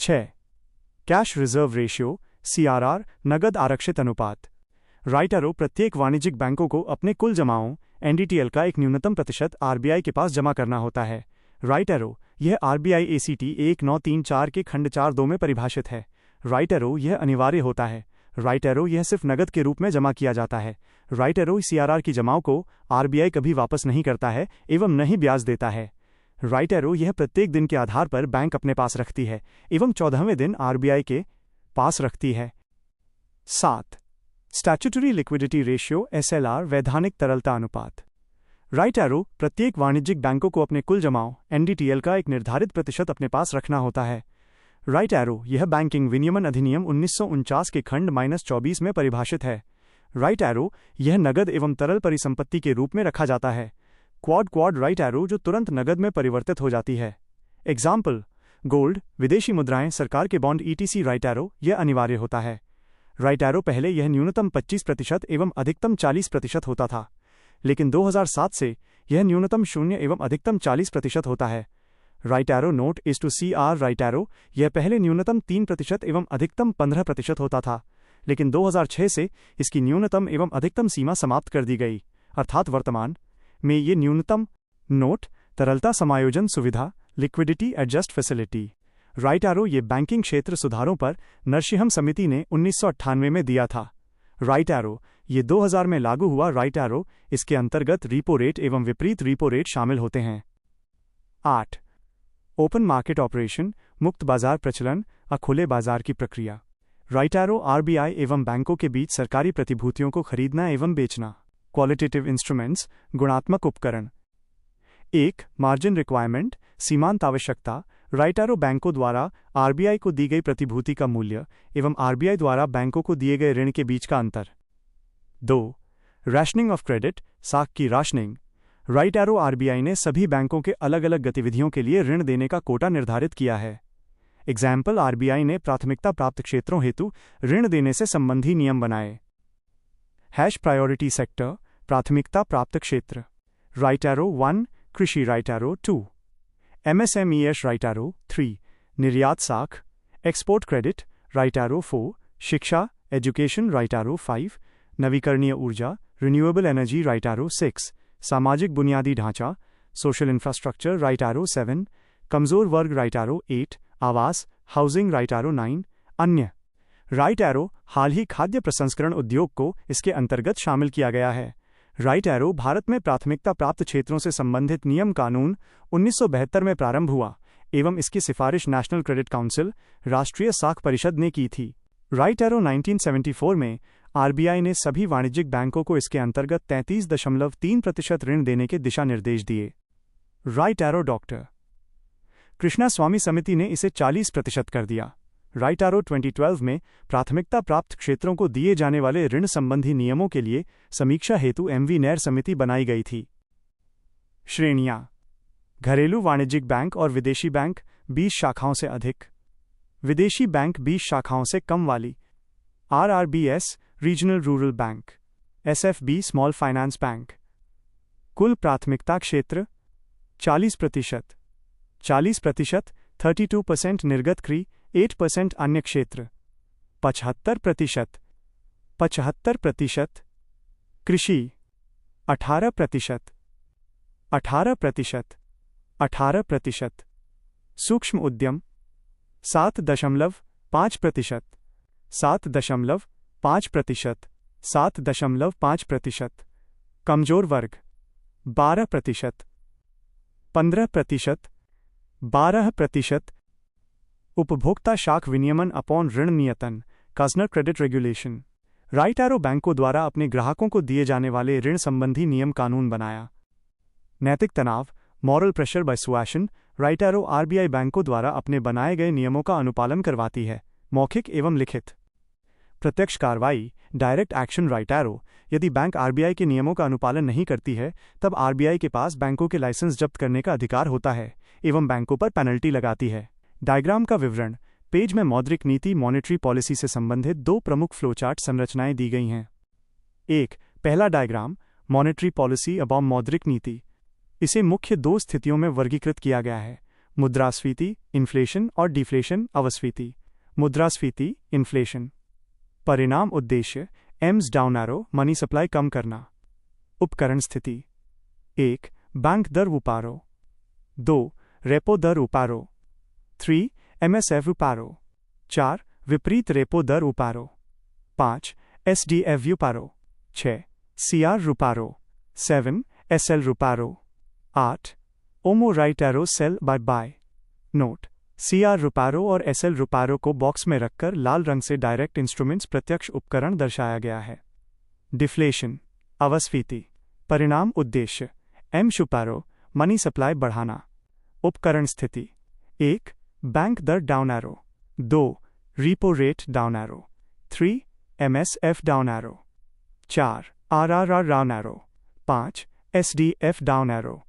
6. Cash reserve ratio CRR नगद आरक्षित अनुपात। राइट एरो प्रत्येक वाणिज्यिक बैंकों को अपने कुल जमाओं NDTL का एक न्यूनतम प्रतिशत RBI के पास जमा करना होता है। राइट एरो यह RBI ACT 1934 के खंड 4(2) में परिभाषित है। राइट एरो यह अनिवार्य होता है। राइट एरो यह सिर्फ नगद के रूप में जमा किया जाता है। राइट एरो CRR की जमाओं को RBI कभी वापस नहीं करता है एवं न ही ब्याज देता है। राइट एरो यह प्रत्येक दिन के आधार पर बैंक अपने पास रखती है एवं 14वें दिन RBI के पास रखती है। 7. स्टैट्यूटरी लिक्विडिटी रेशियो SLR वैधानिक तरलता अनुपात। राइट एरो प्रत्येक वाणिज्यिक बैंकों को अपने कुल जमाओं NDTL का एक निर्धारित प्रतिशत अपने पास रखना होता है। राइट एरो यह बैंकिंग विनियमन अधिनियम 1949 के खंड -24 में परिभाषित है। राइट एरो यह नगद एवं तरल परिसंपत्ति के रूप में रखा जाता है। क्वाड राइट एरो जो तुरंत नगद में परिवर्तित हो जाती है। एग्जाम्पल गोल्ड, विदेशी मुद्राएं, सरकार के बॉन्ड ETC। राइट एरो यह अनिवार्य होता है। राइट एरो पहले यह न्यूनतम 25% एवं अधिकतम 40% होता था, लेकिन 2007 से यह न्यूनतम 0 एवं अधिकतम 40% होता है। Right arrow note CR right arrow यह पहले न्यूनतम 3% एवं अधिकतम 15% होता था, लेकिन 2006 से इसकी न्यूनतम एवं अधिकतम सीमा समाप्त कर दी गई, अर्थात वर्तमान में ये न्यूनतम नोट तरलता समायोजन सुविधा liquidity adjust facility. Right arrow ये बैंकिंग क्षेत्र सुधारों पर नरसिंहम समिति ने 1998 में दिया था। राइट एरो ये 2000 में लागू हुआ। राइट एरो इसके अंतर्गत रीपो रेट एवं विपरीत रीपो रेट शामिल होते हैं। 8. ओपन मार्केट ऑपरेशन मुक्त बाजार प्रचलन खुले बाजार की प्रक्रिया। राइट एरो RBI एवं बैंकों के बीच सरकारी प्रतिभूतियों को खरीदना एवं बेचना। क्वालिटेटिव इंस्ट्रूमेंट्स गुणात्मक उपकरण। 1. मार्जिन रिक्वायरमेंट सीमांत आवश्यकता। राइट एरो बैंकों द्वारा RBI को दी गई प्रतिभूति का मूल्य एवं RBI द्वारा बैंकों को दिए गए ऋण के बीच का अंतर। 2. रैशनिंग ऑफ क्रेडिट साख की राशनिंग। राइट एरो RBI ने सभी बैंकों के अलग अलग गतिविधियों के लिए ऋण देने का कोटा निर्धारित किया है। एग्जाम्पल RBI ने प्राथमिकता प्राप्त क्षेत्रों हेतु ऋण देने से संबंधी नियम बनाए। प्रायोरिटी सेक्टर प्राथमिकता प्राप्त क्षेत्र। राइट एरो 1 कृषि। Right arrow 2 MSMEs। Right arrow 3 निर्यात साख एक्सपोर्ट क्रेडिट। राइट एरो 4 शिक्षा एजुकेशन। राइट एरो 5 नवीकरणीय ऊर्जा रिन्यूएबल एनर्जी। राइट एरो 6 सामाजिक बुनियादी ढांचा सोशल इंफ्रास्ट्रक्चर। राइट एरो 7 कमजोर वर्ग। राइट एरो 8 आवास हाउसिंग। राइट एरो 9 अन्य। राइट एरो हाल ही खाद्य प्रसंस्करण उद्योग को इसके अंतर्गत शामिल किया गया है। राइट एरो भारत में प्राथमिकता प्राप्त क्षेत्रों से संबंधित नियम कानून 1972 में प्रारंभ हुआ एवं इसकी सिफारिश नेशनल क्रेडिट काउंसिल राष्ट्रीय साख परिषद ने की थी। राइट एरो 1974 में RBI ने सभी वाणिज्यिक बैंकों को इसके अंतर्गत 33.3% ऋण देने के दिशा निर्देश दिए। राइट एरो डॉक्टर कृष्णा स्वामी समिति ने इसे 40% कर दिया। राइट एरो 2012 में प्राथमिकता प्राप्त क्षेत्रों को दिए जाने वाले ऋण संबंधी नियमों के लिए समीक्षा हेतु MV नैर समिति बनाई गई थी। श्रेणियां घरेलू वाणिज्यिक बैंक और विदेशी बैंक 20 शाखाओं से अधिक, विदेशी बैंक 20 शाखाओं से कम वाली, RRBS regional rural bank, SFB small finance bank. कुल प्राथमिकता क्षेत्र 40%, 40%, 32% निर्गत क्री, 8% अन्य क्षेत्र, 75%, 75%, कृषि 18%, 18%, 18%, सूक्ष्म उद्यम 7.5%, 7.5%, 7.5%, कमजोर वर्ग 12%, 15%, 12%, उपभोक्ता शाख विनियमन अपॉन ऋण नियतन customer credit regulation. Right arrow बैंकों द्वारा अपने ग्राहकों को दिए जाने वाले ऋण संबंधी नियम कानून बनाया। नैतिक तनाव moral pressure by suasion. Right arrow RBI बैंकों द्वारा अपने बनाए गए नियमों का अनुपालन करवाती है, मौखिक एवं लिखित। प्रत्यक्ष कार्रवाई डायरेक्ट एक्शन। राइट एरो यदि बैंक RBI के नियमों का अनुपालन नहीं करती है तब RBI के पास बैंकों के लाइसेंस जब्त करने का अधिकार होता है एवं बैंकों पर पेनल्टी लगाती है। डायग्राम का विवरण पेज में मौद्रिक नीति मॉनेटरी पॉलिसी से संबंधित 2 प्रमुख फ्लोचार्ट संरचनाएं दी गई हैं। 1. पहला डायग्राम मॉनेटरी पॉलिसी अबॉम मौद्रिक नीति। इसे मुख्य 2 स्थितियों में वर्गीकृत किया गया है। मुद्रास्फीति, इन्फ्लेशन और डिफ्लेशन, अवस्फीति। मुद्रास्फीति, इन्फ्लेशन। परिणाम उद्देश्य, aims down arrow, money supply कम करना। उपकरण स्थिति: 1. बैंक दर उपारो। 2. रेपो दर उपारो। 3. MSF up arrow. 4. विपरीत रेपो दर up arrow. 5. SDF up arrow. 6. CR R up arrow. 7. SL R up arrow. 8. OMO right arrow sell buy buy. Note: CR R up arrow और SL रुपारो को बॉक्स में रखकर लाल रंग से डायरेक्ट इंस्ट्रूमेंट्स प्रत्यक्ष उपकरण दर्शाया गया है। डिफ्लेशन, अवस्फीति। परिणाम उद्देश्य, एम शुपारो, मनी सप्लाई बढ़ाना। उपकरण स्थिति: 1. बैंक दर down arrow. 2. Repo rate down arrow. 3. MSF down arrow. 4. RRR down arrow. 5. SDF down arrow.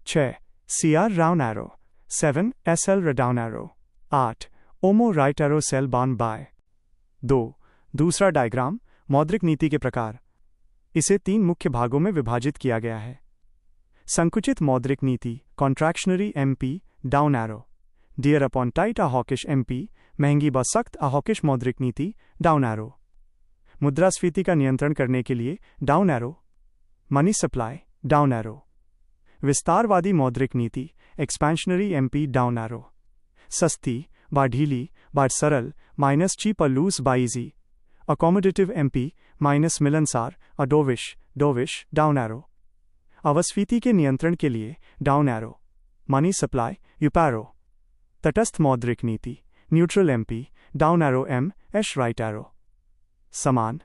6. CR down arrow. 7. SL down arrow. 8. OMO right arrow sell bound buy. 2. दूसरा diagram, मौद्रिक नीति के प्रकार। इसे 3 मुख्य भागों में विभाजित किया गया है। संकुचित मौद्रिक नीति, contractionary MP, down arrow. Dear upon tight, a hawkish MP, महंगी व सख्त, अ हॉकिश मौद्रिक नीति, डाउन एरो। मुद्रास्फीति का नियंत्रण करने के लिए, down arrow. Money supply, down arrow. विस्तारवादी मौद्रिक नीति, एक्सपेंशनरी MP, डाउन एरो। सस्ती व ढीली व सरल, माइनस चीप, लूज व इजी। अकोमोडेटिव MP, माइनस मिलनसार, डोविश, डाउन एरो। अवस्फीति के नियंत्रण के लिए, down arrow. Money supply, up arrow. तटस्थ मौद्रिक नीति, neutral MP, down arrow M, right arrow. समान